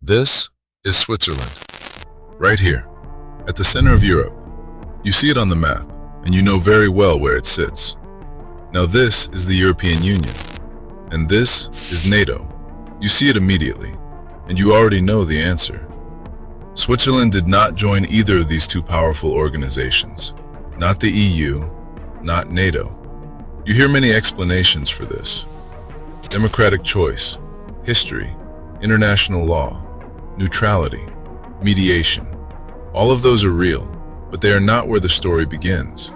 This is Switzerland, right here, at the center of Europe. You see it on the map, and you know very well where it sits. Now this is the European Union, and this is NATO. You see it immediately, and you already know the answer. Switzerland did not join either of these two powerful organizations, not the EU, not NATO. You hear many explanations for this. Democratic choice, history, international law, neutrality, mediation. All of those are real, but they are not where the story begins.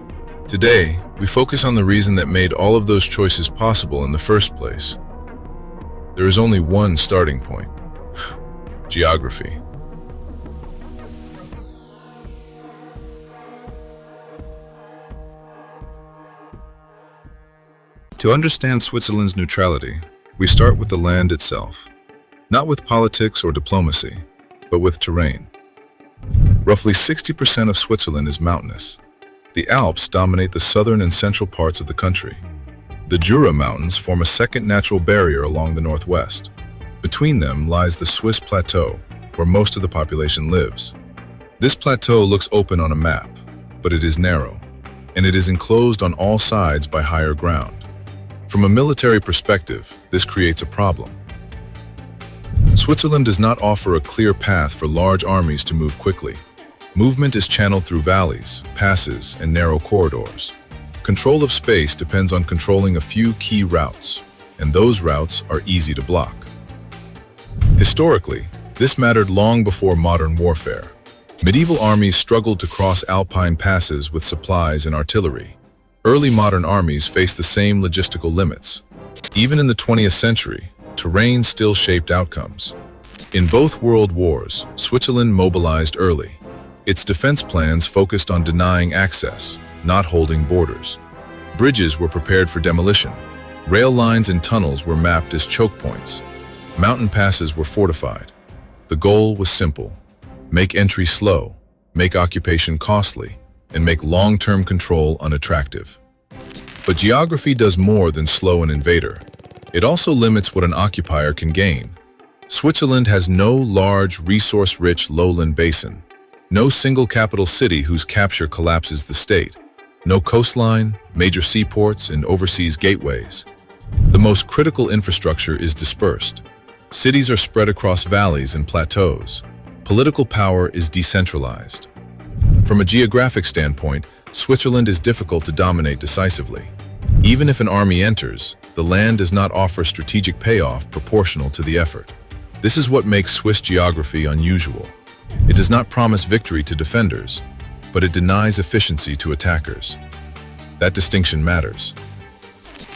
Today, we focus on the reason that made all of those choices possible in the first place. There is only one starting point: geography. To understand Switzerland's neutrality, we start with the land itself. Not with politics or diplomacy, but with terrain. Roughly 60% of Switzerland is mountainous. The Alps dominate the southern and central parts of the country. The Jura Mountains form a second natural barrier along the northwest. Between them lies the Swiss plateau, where most of the population lives. This plateau looks open on a map, but it is narrow, and it is enclosed on all sides by higher ground. From a military perspective, this creates a problem. Switzerland does not offer a clear path for large armies to move quickly. Movement is channeled through valleys, passes, and narrow corridors. Control of space depends on controlling a few key routes, and those routes are easy to block. Historically, this mattered long before modern warfare. Medieval armies struggled to cross alpine passes with supplies and artillery. Early modern armies faced the same logistical limits. Even in the 20th century, terrain still shaped outcomes. In both world wars, Switzerland mobilized early. Its defense plans focused on denying access, not holding borders. Bridges were prepared for demolition. Rail lines and tunnels were mapped as choke points. Mountain passes were fortified. The goal was simple: make entry slow, make occupation costly, and make long-term control unattractive. But geography does more than slow an invader. It also limits what an occupier can gain. Switzerland has no large, resource-rich lowland basin, no single capital city whose capture collapses the state, no coastline, major seaports, and overseas gateways. The most critical infrastructure is dispersed. Cities are spread across valleys and plateaus. Political power is decentralized. From a geographic standpoint, Switzerland is difficult to dominate decisively. Even if an army enters, the land does not offer strategic payoff proportional to the effort. This is what makes Swiss geography unusual. It does not promise victory to defenders, but it denies efficiency to attackers. That distinction matters.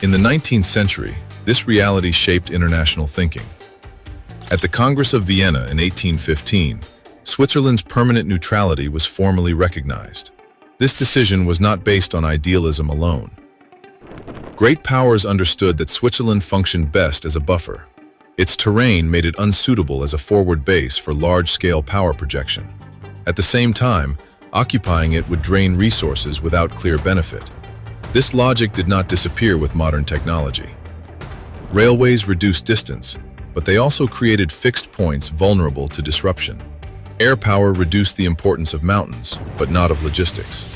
In the 19th century, this reality shaped international thinking. At the Congress of Vienna in 1815, Switzerland's permanent neutrality was formally recognized. This decision was not based on idealism alone. Great powers understood that Switzerland functioned best as a buffer. Its terrain made it unsuitable as a forward base for large-scale power projection. At the same time, occupying it would drain resources without clear benefit. This logic did not disappear with modern technology. Railways reduced distance, but they also created fixed points vulnerable to disruption. Airpower reduced the importance of mountains, but not of logistics.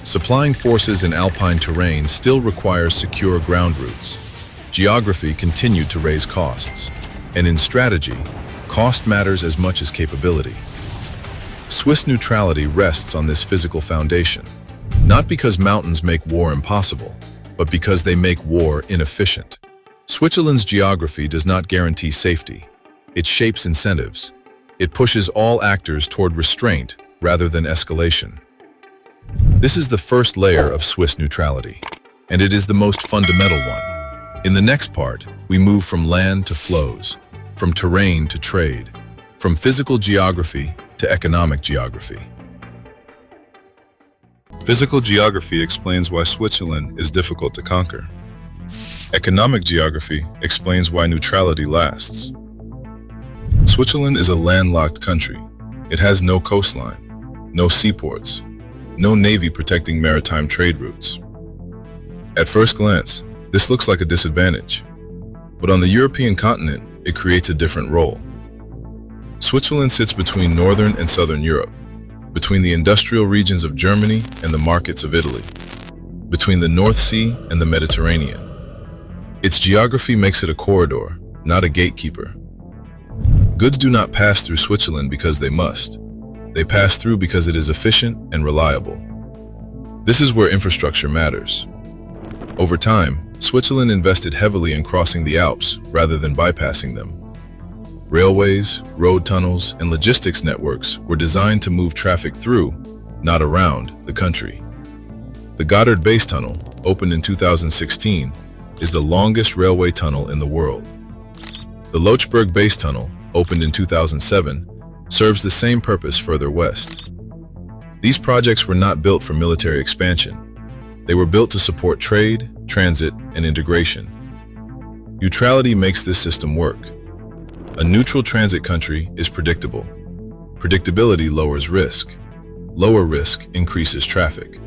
Supplying forces in alpine terrain still requires secure ground routes. Geography continued to raise costs, and in strategy, cost matters as much as capability. Swiss neutrality rests on this physical foundation, not because mountains make war impossible, but because they make war inefficient. Switzerland's geography does not guarantee safety. It shapes incentives. It pushes all actors toward restraint rather than escalation. This is the first layer of Swiss neutrality, and it is the most fundamental one. In the next part, we move from land to flows, from terrain to trade, from physical geography to economic geography. Physical geography explains why Switzerland is difficult to conquer. Economic geography explains why neutrality lasts. Switzerland is a landlocked country. It has no coastline, no seaports, no navy protecting maritime trade routes. At first glance, this looks like a disadvantage, but on the European continent, it creates a different role. Switzerland sits between northern and southern Europe, between the industrial regions of Germany and the markets of Italy, between the North Sea and the Mediterranean. Its geography makes it a corridor, not a gatekeeper. Goods do not pass through Switzerland because they must. They pass through because it is efficient and reliable. This is where infrastructure matters. Over time, Switzerland invested heavily in crossing the Alps rather than bypassing them. Railways, road tunnels, and logistics networks were designed to move traffic through, not around, the country. The Gotthard Base Tunnel, opened in 2016, is the longest railway tunnel in the world. The Lochberg Base Tunnel, opened in 2007, serves the same purpose further west. These projects were not built for military expansion. They were built to support trade, transit, and integration. Neutrality makes this system work. A neutral transit country is predictable. Predictability lowers risk. Lower risk increases traffic.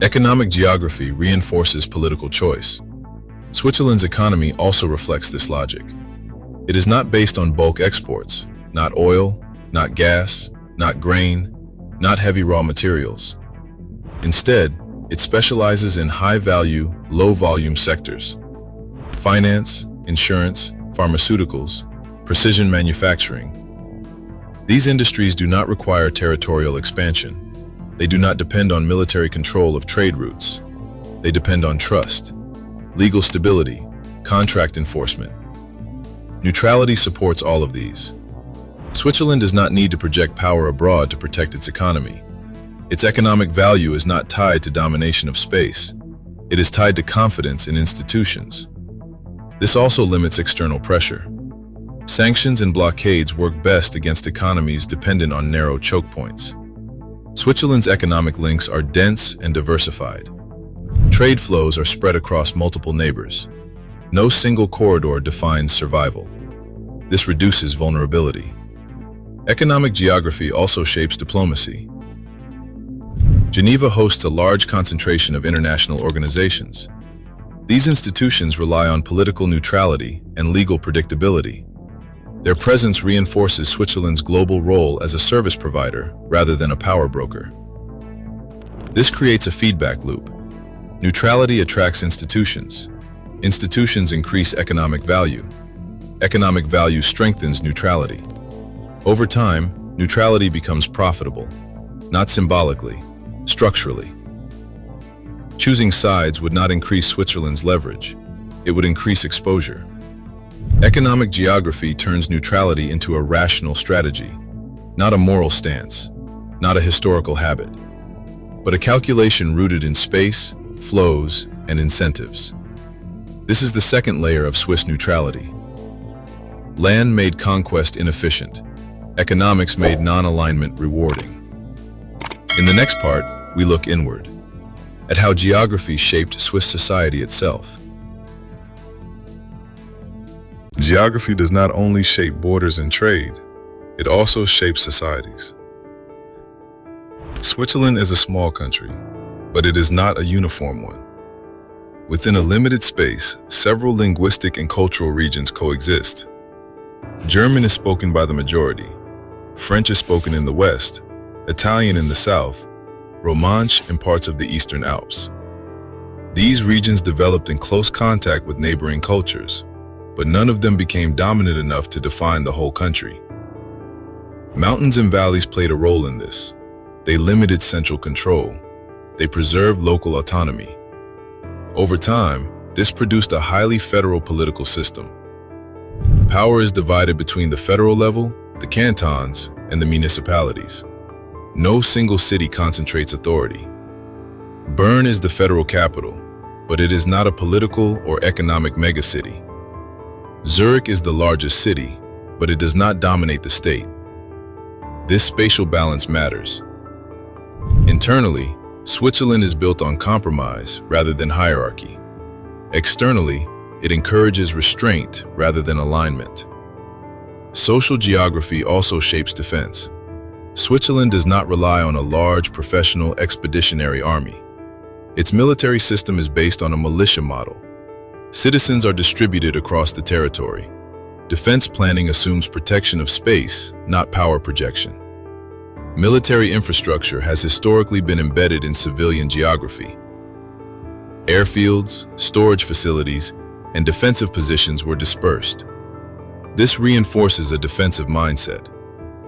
Economic geography reinforces political choice. Switzerland's economy also reflects this logic. It is not based on bulk exports, not oil, not gas, not grain, not heavy raw materials. Instead, it specializes in high-value, low-volume sectors: finance, insurance, pharmaceuticals, precision manufacturing. These industries do not require territorial expansion. They do not depend on military control of trade routes. They depend on trust, legal stability, contract enforcement. Neutrality supports all of these. Switzerland does not need to project power abroad to protect its economy. Its economic value is not tied to domination of space. It is tied to confidence in institutions. This also limits external pressure. Sanctions and blockades work best against economies dependent on narrow choke points. Switzerland's economic links are dense and diversified. Trade flows are spread across multiple neighbors. No single corridor defines survival. This reduces vulnerability. Economic geography also shapes diplomacy. Geneva hosts a large concentration of international organizations. These institutions rely on political neutrality and legal predictability. Their presence reinforces Switzerland's global role as a service provider rather than a power broker. This creates a feedback loop. Neutrality attracts institutions. Institutions increase economic value. Economic value strengthens neutrality. Over time, neutrality becomes profitable, not symbolically, structurally. Choosing sides would not increase Switzerland's leverage. It would increase exposure. Economic geography turns neutrality into a rational strategy, not a moral stance, not a historical habit, but a calculation rooted in space, flows, and incentives. This is the second layer of Swiss neutrality. Land made conquest inefficient. Economics made non-alignment rewarding. In the next part, we look inward, at how geography shaped Swiss society itself. Geography does not only shape borders and trade, it also shapes societies. Switzerland is a small country, but it is not a uniform one. Within a limited space, several linguistic and cultural regions coexist. German is spoken by the majority, French is spoken in the west, Italian in the south, Romansh in parts of the Eastern Alps. These regions developed in close contact with neighboring cultures, but none of them became dominant enough to define the whole country. Mountains and valleys played a role in this. They limited central control. They preserved local autonomy. Over time, this produced a highly federal political system. Power is divided between the federal level, the cantons, and the municipalities. No single city concentrates authority. Bern is the federal capital, but it is not a political or economic megacity. Zurich is the largest city, but it does not dominate the state. This spatial balance matters. Internally, Switzerland is built on compromise rather than hierarchy. Externally, it encourages restraint rather than alignment. Social geography also shapes defense. Switzerland does not rely on a large professional expeditionary army. Its military system is based on a militia model. Citizens are distributed across the territory. Defense planning assumes protection of space, not power projection. Military infrastructure has historically been embedded in civilian geography. Airfields, storage facilities, and defensive positions were dispersed. This reinforces a defensive mindset.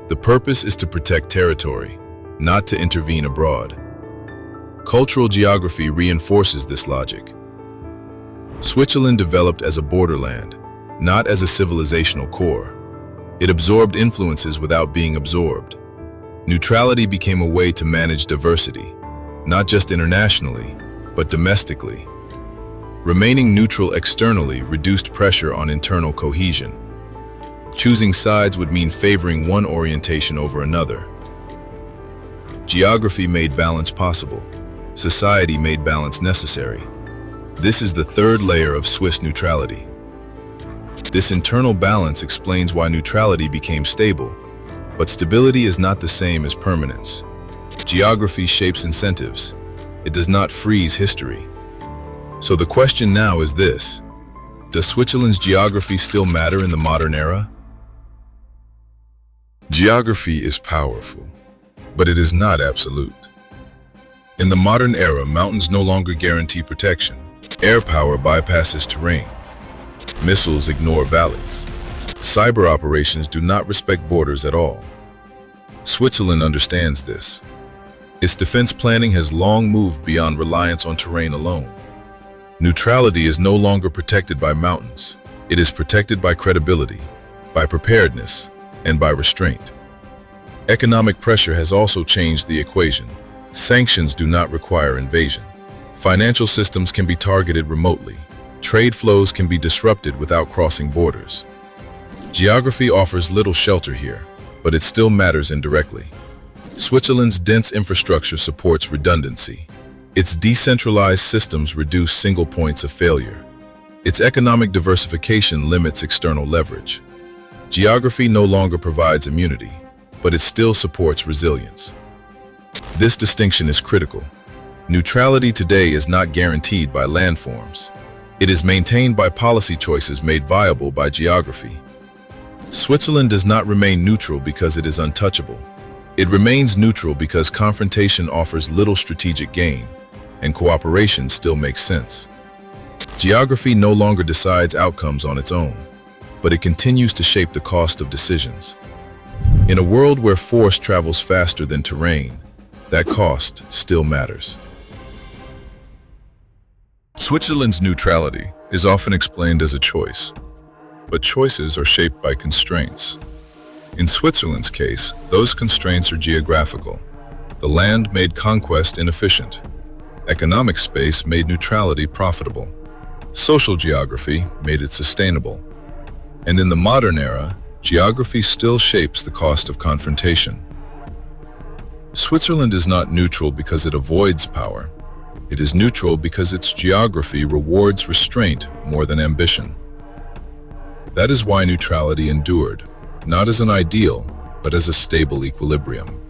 The purpose is to protect territory, not to intervene abroad. Cultural geography reinforces this logic. Switzerland developed as a borderland, not as a civilizational core. It absorbed influences without being absorbed. Neutrality became a way to manage diversity, not just internationally, but domestically. Remaining neutral externally reduced pressure on internal cohesion. Choosing sides would mean favoring one orientation over another. Geography made balance possible. Society made balance necessary. This is the third layer of Swiss neutrality. This internal balance explains why neutrality became stable, but stability is not the same as permanence. Geography shapes incentives. It does not freeze history. So the question now is this: does Switzerland's geography still matter in the modern era? Geography is powerful, but it is not absolute. In the modern era, mountains no longer guarantee protection. Airpower bypasses terrain. Missiles ignore valleys. Cyber operations do not respect borders at all. Switzerland understands this. Its defense planning has long moved beyond reliance on terrain alone. Neutrality is no longer protected by mountains. It is protected by credibility, by preparedness, and by restraint. Economic pressure has also changed the equation. Sanctions do not require invasion. Financial systems can be targeted remotely. Trade flows can be disrupted without crossing borders. Geography offers little shelter here, but it still matters indirectly. Switzerland's dense infrastructure supports redundancy. Its decentralized systems reduce single points of failure. Its economic diversification limits external leverage. Geography no longer provides immunity, but it still supports resilience. This distinction is critical. Neutrality today is not guaranteed by landforms. It is maintained by policy choices made viable by geography. Switzerland does not remain neutral because it is untouchable. It remains neutral because confrontation offers little strategic gain, and cooperation still makes sense. Geography no longer decides outcomes on its own, but it continues to shape the cost of decisions. In a world where force travels faster than terrain, that cost still matters. Switzerland's neutrality is often explained as a choice, but choices are shaped by constraints. In Switzerland's case, those constraints are geographical. The land made conquest inefficient. Economic space made neutrality profitable. Social geography made it sustainable. And in the modern era, geography still shapes the cost of confrontation. Switzerland is not neutral because it avoids power. It is neutral because its geography rewards restraint more than ambition. That is why neutrality endured, not as an ideal, but as a stable equilibrium.